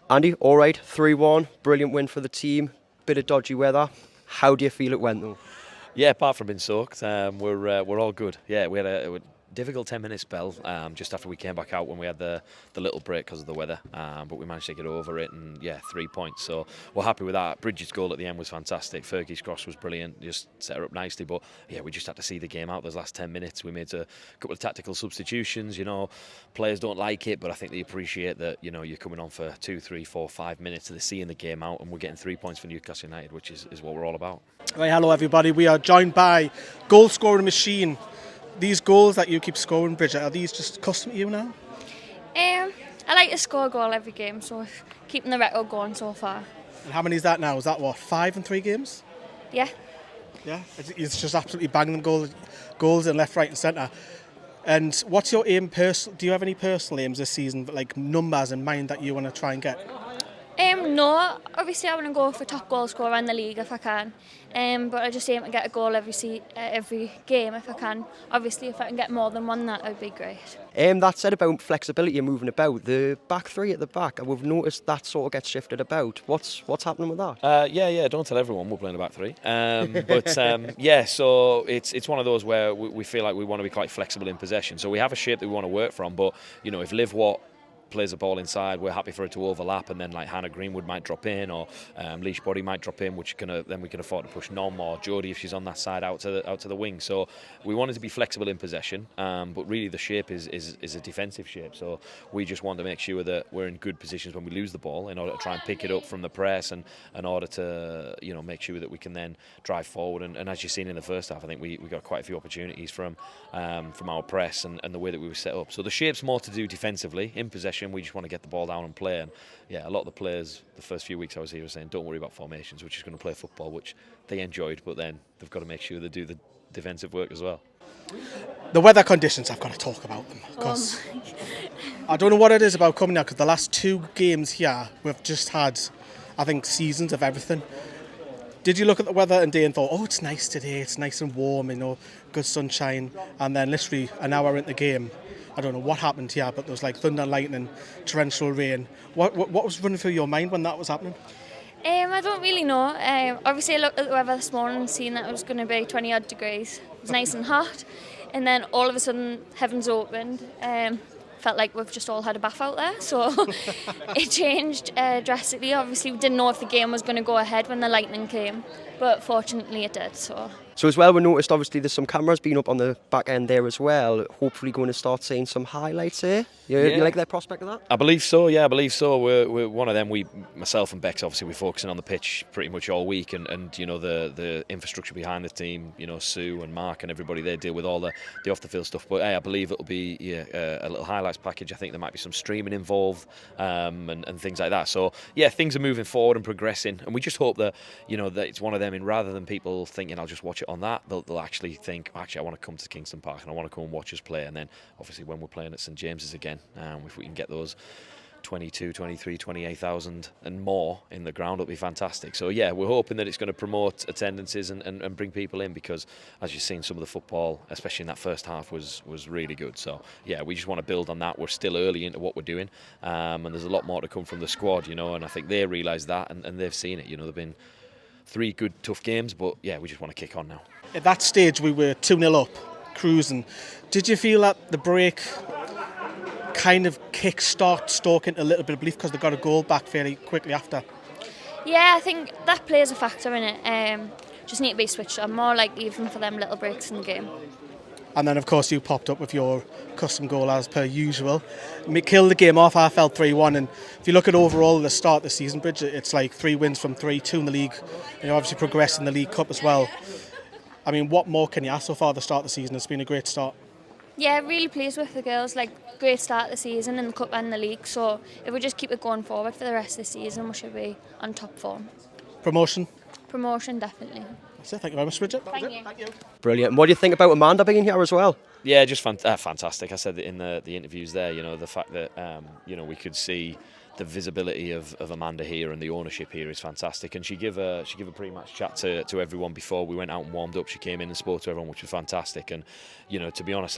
Andy, all right, 3-1, brilliant win for the team. Bit of dodgy weather. How do you feel it went though? Yeah, apart from being soaked, we're all good. Yeah, we had a difficult 10-minute spell just after we came back out when we had the little break because of the weather, but we managed to get over it and 3 points, so we're happy with that. Bridget's goal at the end was fantastic. Fergie's cross was brilliant, just set her up nicely, but yeah, we just had to see the game out those last 10 minutes. We made a couple of tactical substitutions. Players don't like it, but I think they appreciate that you're coming on for 2, 3, 4, 5 minutes of seeing the game out, and we're getting 3 points for Newcastle United, which is what we're all about. Right, hello everybody. We are joined by goal scoring machine. These goals that you keep scoring, Bridget, are these just custom to you now? I like to score a goal every game, so keeping the record going so far. And how many is that now? Is that 5 in 3 games? Yeah. Yeah, it's just absolutely banging goals in left, right, and centre. And what's your aim? Do you have any personal aims this season, like numbers in mind that you want to try and get? No, obviously I want to go for top goal scorer in the league if I can, but I just aim to get a goal every game if I can. Obviously if I can get more than one, that would be great. That said about flexibility and moving about, the back three at the back, we've noticed that sort of gets shifted about. What's happening with that? Yeah, don't tell everyone we're playing a back three. So it's one of those where we feel like we want to be quite flexible in possession. So we have a shape that we want to work from, but if Liv Watt plays the ball inside, we're happy for it to overlap, and then like Hannah Greenwood might drop in, or Leash Body might drop in, which then we can afford to push Nom or Jodie if she's on that side out to the wing. So we wanted to be flexible in possession, but really the shape is a defensive shape. So we just want to make sure that we're in good positions when we lose the ball in order to try and pick it up from the press, and in order to make sure that we can then drive forward. And as you've seen in the first half, I think we got quite a few opportunities from our press and the way that we were set up. So the shape's more to do defensively. In possession, we just want to get the ball down and play. And a lot of the players the first few weeks I was here were saying don't worry about formations, we're just going to play football, which they enjoyed, but then they've got to make sure they do the defensive work as well. The weather conditions, I've got to talk about them, because I don't know what it is about coming out, because the last 2 games here we've just had, I think, seasons of everything. Did you look at the weather and day and thought, oh, it's nice today, it's nice and warm, good sunshine, and then literally an hour into the game, I don't know what happened here, but there was like thunder, lightning, torrential rain. What was running through your mind when that was happening? I don't really know. Obviously I looked at the weather this morning and seen that it was going to be 20 odd degrees. It was nice and hot, and then all of a sudden heavens opened. Felt like we've just all had a bath out there, so it changed drastically. Obviously we didn't know if the game was going to go ahead when the lightning came, but fortunately it did. So as well, we noticed obviously there's some cameras being up on the back end there as well. Hopefully going to start seeing some highlights here. You like that prospect of that? I believe so. We're one of them. Myself and Bex, obviously, we're focusing on the pitch pretty much all week, and the infrastructure behind the team. Sue and Mark and everybody, they deal with all the off the field stuff. But I believe it'll be a little highlights package. I think there might be some streaming involved and things like that. So things are moving forward and progressing, and we just hope that that it's one of them. And rather than people thinking I'll just watch it on that, they'll actually think, actually I want to come to Kingston Park and I want to come and watch us play. And then obviously when we're playing at St James's again, if we can get those 22, 23, 28,000 and more in the ground, it'll be fantastic. So we're hoping that it's going to promote attendances and bring people in, because as you've seen, some of the football, especially in that first half, was really good. So we just want to build on that. We're still early into what we're doing, and there's a lot more to come from the squad, and I think they realise that, and they've seen it. They've been 3 good tough games, but we just want to kick on now. At that stage we were 2-0 up, cruising. Did you feel that the break kind of kick-start Stoke into a little bit of belief because they got a goal back fairly quickly after? Yeah, I think that plays a factor in it. Just need to be switched on, more like even for them little breaks in the game. And then of course you popped up with your custom goal as per usual. Killed the game off. I felt 3-1, and if you look at overall the start of the season, Bridget, it's like 3 wins from 3, 2 in the league, and obviously progressed in the League Cup as well. I mean, what more can you ask so far at the start of the season? It's been a great start. Yeah, really pleased with the girls. Great start of the season in the Cup and the League. So if we just keep it going forward for the rest of the season, we should be on top form. Promotion? Promotion, definitely. That's it. Thank you very much, Bridget. Thank you. Brilliant. And what do you think about Amanda being here as well? Yeah, just fantastic. I said that in the interviews there, the fact that we could see the visibility of Amanda here and the ownership here is fantastic. And she gave a pre-match chat to everyone before we went out and warmed up. She came in and spoke to everyone, which was fantastic. And to be honest,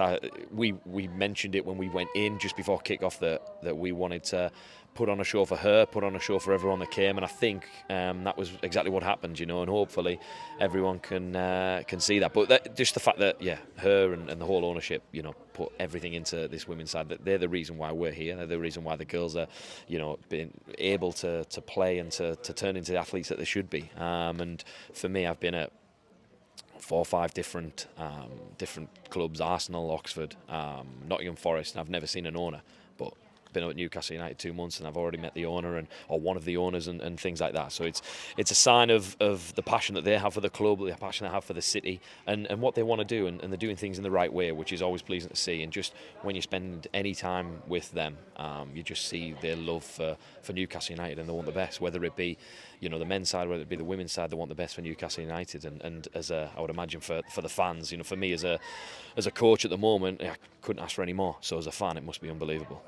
we mentioned it when we went in just before kick-off that we wanted to put on a show for her, put on a show for everyone that came, and I think that was exactly what happened, and hopefully everyone can see that. But just the fact that her and the whole ownership, put everything into this women's side, that they're the reason why we're here. They're the reason why the girls are, being able to play and to turn into the athletes that they should be. And for me, I've been at 4 or 5 different clubs: Arsenal, Oxford, Nottingham Forest. And I've never seen an owner, but been at Newcastle United 2 months, and I've already met the owner or one of the owners and things like that. So it's a sign of the passion that they have for the club, the passion they have for the city, and what they want to do, and they're doing things in the right way, which is always pleasing to see. And just when you spend any time with them, you just see their love for Newcastle United, and they want the best, whether it be the men's side, whether it be the women's side. They want the best for Newcastle United, and as I would imagine for the fans, for me as a coach at the moment, I couldn't ask for any more. So as a fan, it must be unbelievable.